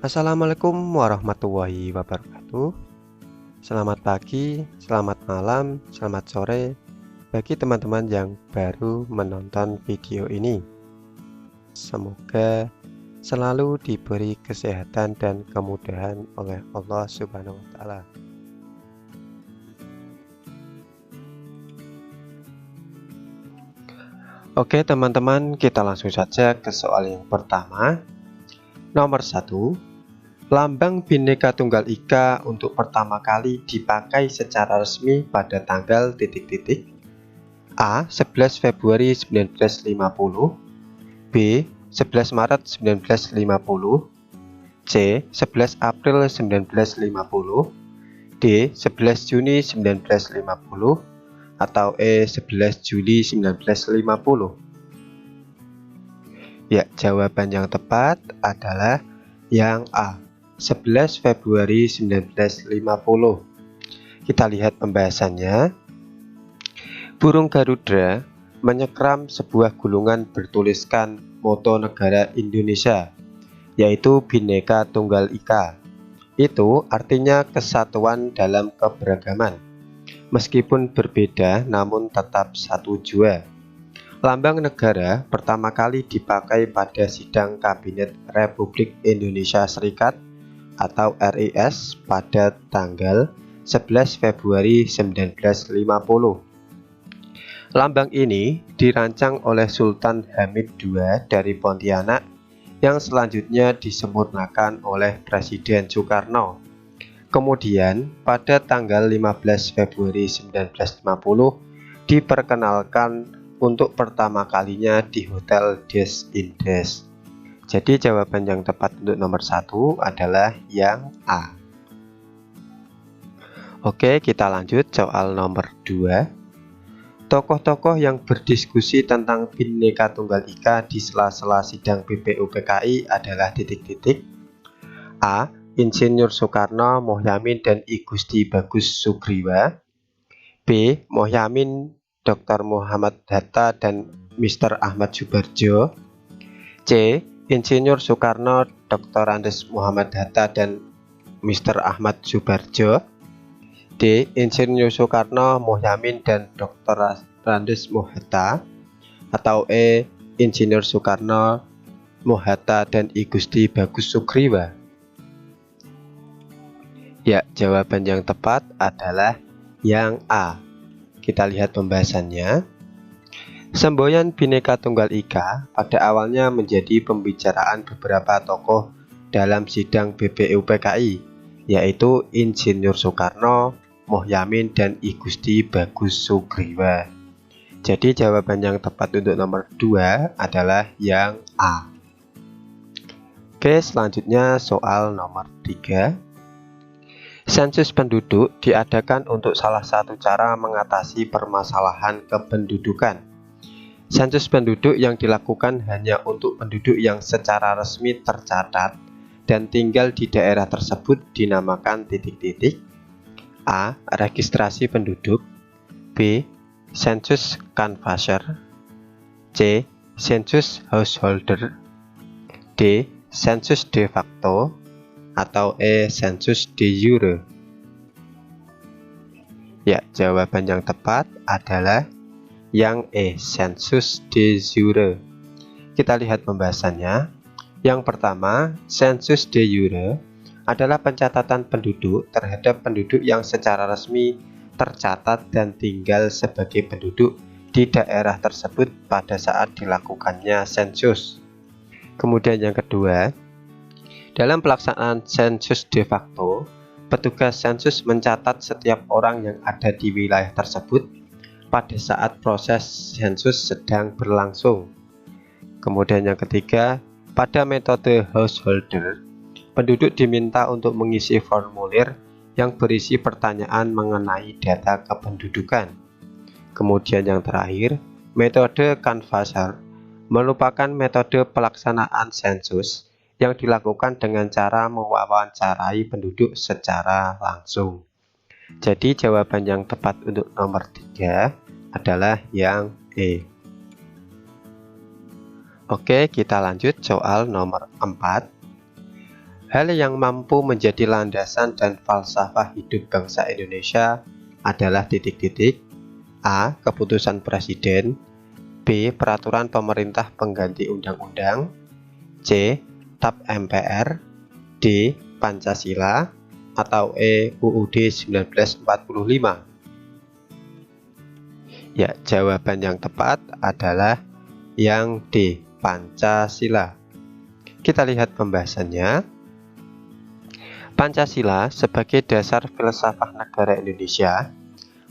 Assalamualaikum warahmatullahi wabarakatuh. Selamat pagi, selamat malam, selamat sore bagi teman-teman yang baru menonton video ini. Semoga selalu diberi kesehatan dan kemudahan oleh Allah Subhanahu wa Ta'ala. Oke teman-teman, kita langsung saja ke soal yang pertama. Nomor 1. Lambang Bhinneka Tunggal Ika untuk pertama kali dipakai secara resmi pada tanggal A. 11 Februari 1950, B. 11 Maret 1950, C. 11 April 1950, D. 11 Juni 1950, atau E. 11 Juli 1950. Ya, jawaban yang tepat adalah yang A, 11 Februari 1950. Kita lihat pembahasannya. Burung Garuda menyekram sebuah gulungan bertuliskan moto negara Indonesia, yaitu Bhinneka Tunggal Ika. Itu artinya kesatuan dalam keberagaman. Meskipun berbeda, namun tetap satu jua. Lambang negara pertama kali dipakai pada sidang Kabinet Republik Indonesia Serikat atau RIS pada tanggal 11 Februari 1950. Lambang ini dirancang oleh Sultan Hamid II dari Pontianak yang selanjutnya disempurnakan oleh Presiden Soekarno. Kemudian pada tanggal 15 Februari 1950 diperkenalkan untuk pertama kalinya di Hotel Des Indes. Jadi jawaban yang tepat untuk nomor 1 adalah yang A. Oke, kita lanjut soal nomor 2. Tokoh-tokoh yang berdiskusi tentang Bhinneka Tunggal Ika di sela-sela sidang BPUPKI adalah A. Insinyur Soekarno, Mohyamin, dan I Gusti Bagus Sugriwa. B. Mohyamin, Dr. Muhammad Hatta, dan Mr. Ahmad Subarjo. C. Insinyur Soekarno, Dr. Andes Muhammad Hatta, dan Mr. Ahmad Subarjo. D. Insinyur Soekarno, Mohyamin, dan Dr. Andes Mohatta. Atau E. Insinyur Soekarno, Mohatta, dan I Gusti Bagus Sugriwa. Ya, jawaban yang tepat adalah yang A. Kita lihat pembahasannya. Semboyan Bhinneka Tunggal Ika pada awalnya menjadi pembicaraan beberapa tokoh dalam sidang BPUPKI, yaitu Insinyur Soekarno, Mohyamin, dan I Gusti Bagus Sugriwa. Jadi jawaban yang tepat untuk nomor 2 adalah yang A. Oke, selanjutnya soal nomor 3. Sensus penduduk diadakan untuk salah satu cara mengatasi permasalahan kependudukan. Sensus penduduk yang dilakukan hanya untuk penduduk yang secara resmi tercatat dan tinggal di daerah tersebut dinamakan A. Registrasi penduduk, B. Sensus canvasser, C. Sensus householder, D. Sensus de facto, atau E. Sensus de jure. Ya, jawaban yang tepat adalah yang E. Sensus de jure. Kita lihat pembahasannya. Yang pertama, sensus de jure adalah pencatatan penduduk terhadap penduduk yang secara resmi tercatat dan tinggal sebagai penduduk di daerah tersebut pada saat dilakukannya sensus. Kemudian yang kedua, dalam pelaksanaan sensus de facto, petugas sensus mencatat setiap orang yang ada di wilayah tersebut pada saat proses sensus sedang berlangsung. Kemudian yang ketiga, pada metode householder, penduduk diminta untuk mengisi formulir yang berisi pertanyaan mengenai data kependudukan. Kemudian yang terakhir, metode canvasser merupakan metode pelaksanaan sensus yang dilakukan dengan cara mewawancarai penduduk secara langsung. Jadi jawaban yang tepat untuk nomor 3 adalah yang E. Oke, kita lanjut soal nomor 4. Hal yang mampu menjadi landasan dan falsafah hidup bangsa Indonesia adalah titik-titik: A. Keputusan Presiden, B. Peraturan pemerintah pengganti undang-undang, C. TAP MPR, D. Pancasila, atau E. UUD 1945. Ya, jawaban yang tepat adalah yang D. Pancasila. Kita lihat pembahasannya. Pancasila sebagai dasar filsafat negara Indonesia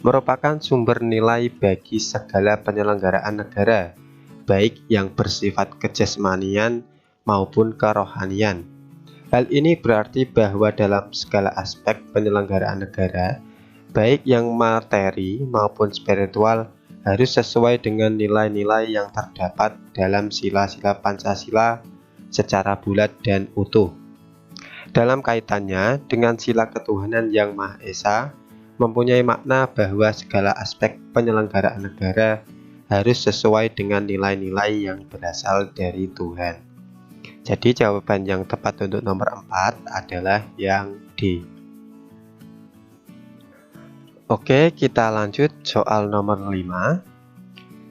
merupakan sumber nilai bagi segala penyelenggaraan negara, baik yang bersifat kejasmanian maupun kerohanian. Hal ini berarti bahwa dalam segala aspek penyelenggaraan negara, baik yang materi maupun spiritual, harus sesuai dengan nilai-nilai yang terdapat dalam sila-sila Pancasila secara bulat dan utuh. Dalam kaitannya dengan sila ketuhanan yang Maha Esa, mempunyai makna bahwa segala aspek penyelenggaraan negara harus sesuai dengan nilai-nilai yang berasal dari Tuhan. Jadi jawaban yang tepat untuk nomor 4 adalah yang D. Oke, kita lanjut soal nomor 5.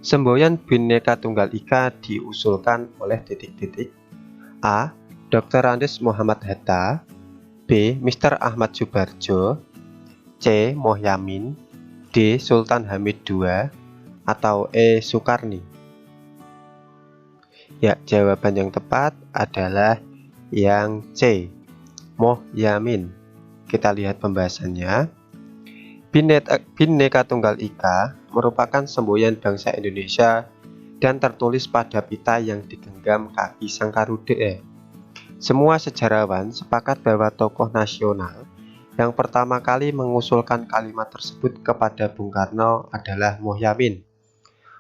Semboyan Bhinneka Tunggal Ika diusulkan oleh titik-titik: A. Dr. Andes Muhammad Hatta, B. Mr. Ahmad Subarjo, C. Mohyamin, D. Sultan Hamid II, atau E. Soekarni. Ya, jawaban yang tepat adalah yang C. Mohyamin. Kita lihat pembahasannya. Bhinneka Tunggal Ika merupakan semboyan bangsa Indonesia dan tertulis pada pita yang digenggam kaki Sang Garuda. Semua sejarawan sepakat bahwa tokoh nasional yang pertama kali mengusulkan kalimat tersebut kepada Bung Karno adalah Mohyamin.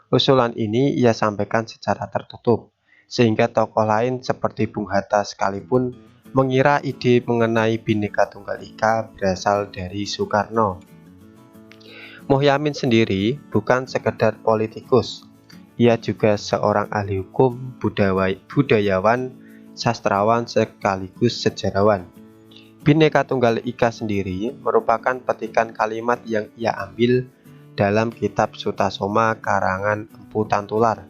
Usulan ini ia sampaikan secara tertutup, sehingga tokoh lain seperti Bung Hatta sekalipun mengira ide mengenai Bhinneka Tunggal Ika berasal dari Soekarno. Mohyamin sendiri bukan sekedar politikus, ia juga seorang ahli hukum, budayawan, sastrawan sekaligus sejarawan. Bhinneka Tunggal Ika sendiri merupakan petikan kalimat yang ia ambil dalam kitab Sutasoma karangan Empu Tantular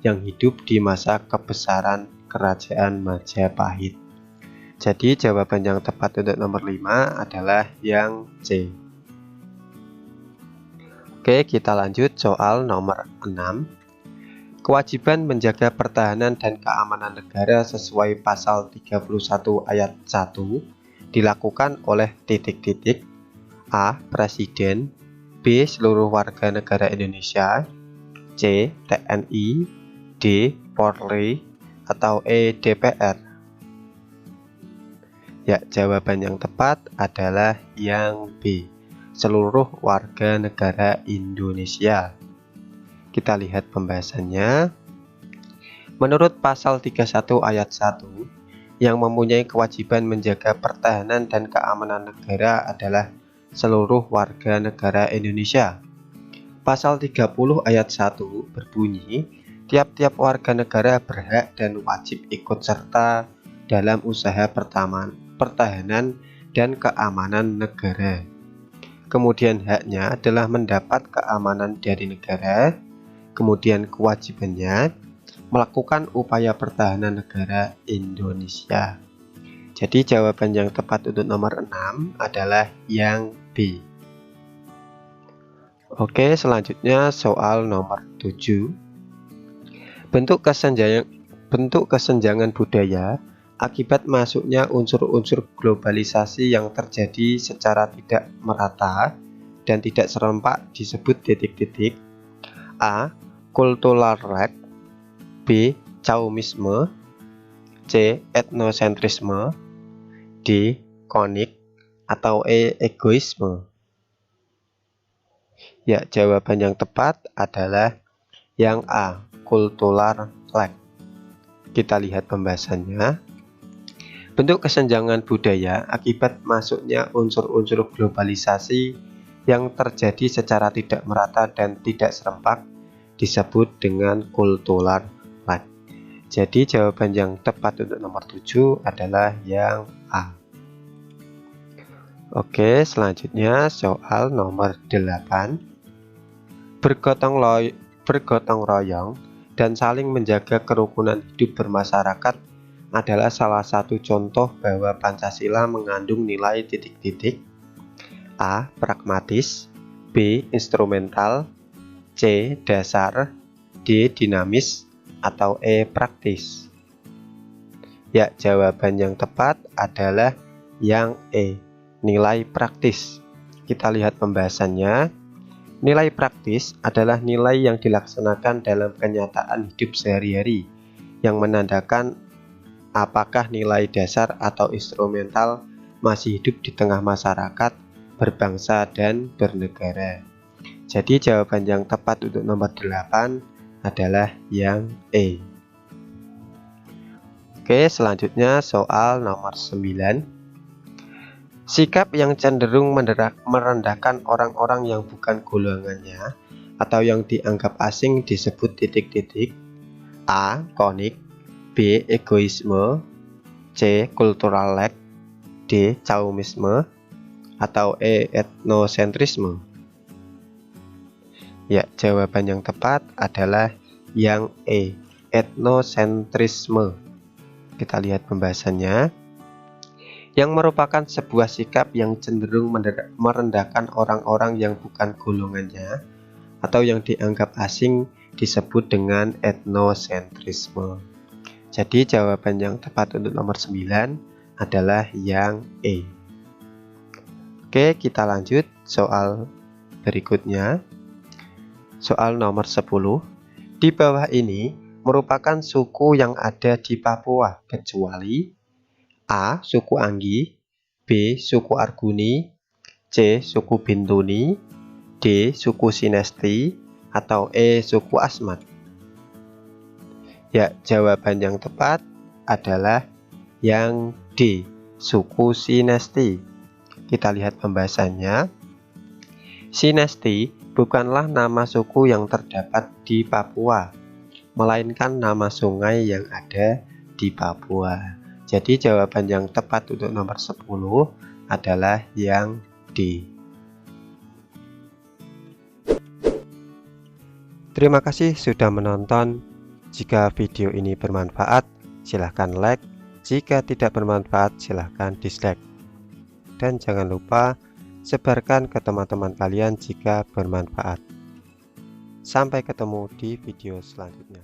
yang hidup di masa kebesaran Kerajaan Majapahit. Jadi jawaban yang tepat untuk nomor 5 adalah yang C. Oke, kita lanjut soal nomor 6. Kewajiban menjaga pertahanan dan keamanan negara sesuai pasal 31 ayat 1 dilakukan oleh titik-titik: A. Presiden, B. Seluruh warga negara Indonesia, C. TNI, D. Polri, atau E. DPR. Ya, jawaban yang tepat adalah yang B. Seluruh warga negara Indonesia. Kita lihat pembahasannya. Menurut pasal 31 ayat 1, yang mempunyai kewajiban menjaga pertahanan dan keamanan negara adalah seluruh warga negara Indonesia. Pasal 30 ayat 1 berbunyi, tiap-tiap warga negara berhak dan wajib ikut serta dalam usaha pertahanan dan keamanan negara. Kemudian haknya adalah mendapat keamanan dari negara. Kemudian kewajibannya melakukan upaya pertahanan negara Indonesia. Jadi jawaban yang tepat untuk nomor 6 adalah yang B. Oke, selanjutnya soal nomor 7. Bentuk kesenjangan budaya akibat masuknya unsur-unsur globalisasi yang terjadi secara tidak merata dan tidak serempak disebut titik-titik: A. Kultural lag, B. Chauvinisme, C. Etnosentrisme, D. Konik, atau E. Egoisme. Ya, jawaban yang tepat adalah yang A. Kultural lag. Kita lihat pembahasannya. Bentuk kesenjangan budaya akibat masuknya unsur-unsur globalisasi yang terjadi secara tidak merata dan tidak serempak disebut dengan kultural lag. Jadi jawaban yang tepat untuk nomor 7 adalah yang A. Oke, selanjutnya soal nomor 8. Bergotong royong dan saling menjaga kerukunan hidup bermasyarakat adalah salah satu contoh bahwa Pancasila mengandung nilai titik-titik. A. Pragmatis, B. Instrumental, C. Dasar, D. Dinamis, atau E. Praktis. Ya, jawaban yang tepat adalah yang E, nilai praktis. Kita lihat pembahasannya. Nilai praktis adalah nilai yang dilaksanakan dalam kenyataan hidup sehari-hari, yang menandakan apakah nilai dasar atau instrumental masih hidup di tengah masyarakat, berbangsa, dan bernegara. Jadi jawaban yang tepat untuk nomor 8 adalah yang E. Oke, selanjutnya soal nomor 9. Sikap yang cenderung merendahkan orang-orang yang bukan golongannya atau yang dianggap asing disebut titik-titik. A. Konik, B. Egoisme, C. Cultural lack, D. Chauvinisme, atau E. Etnosentrisme. Ya, jawaban yang tepat adalah yang E, etnosentrisme. Kita lihat pembahasannya. Yang merupakan sebuah sikap yang cenderung merendahkan orang-orang yang bukan golongannya atau yang dianggap asing disebut dengan etnosentrisme. Jadi jawaban yang tepat untuk nomor 9 adalah yang E. Oke, kita lanjut soal berikutnya. Soal nomor 10. Di bawah ini merupakan suku yang ada di Papua kecuali A. Suku Anggi, B. Suku Arguni, C. Suku Bintuni, D. Suku Sinesti, atau E. Suku Asmat. Ya, jawaban yang tepat adalah yang D. Suku Sinesti. Kita lihat pembahasannya. Sinesti bukanlah nama suku yang terdapat di Papua, melainkan nama sungai yang ada di Papua. Jadi jawaban yang tepat untuk nomor 10 adalah yang D. Terima kasih sudah menonton. Jika video ini bermanfaat, silahkan like. Jika tidak bermanfaat, silahkan dislike. Dan jangan lupa sebarkan ke teman-teman kalian jika bermanfaat. Sampai ketemu di video selanjutnya.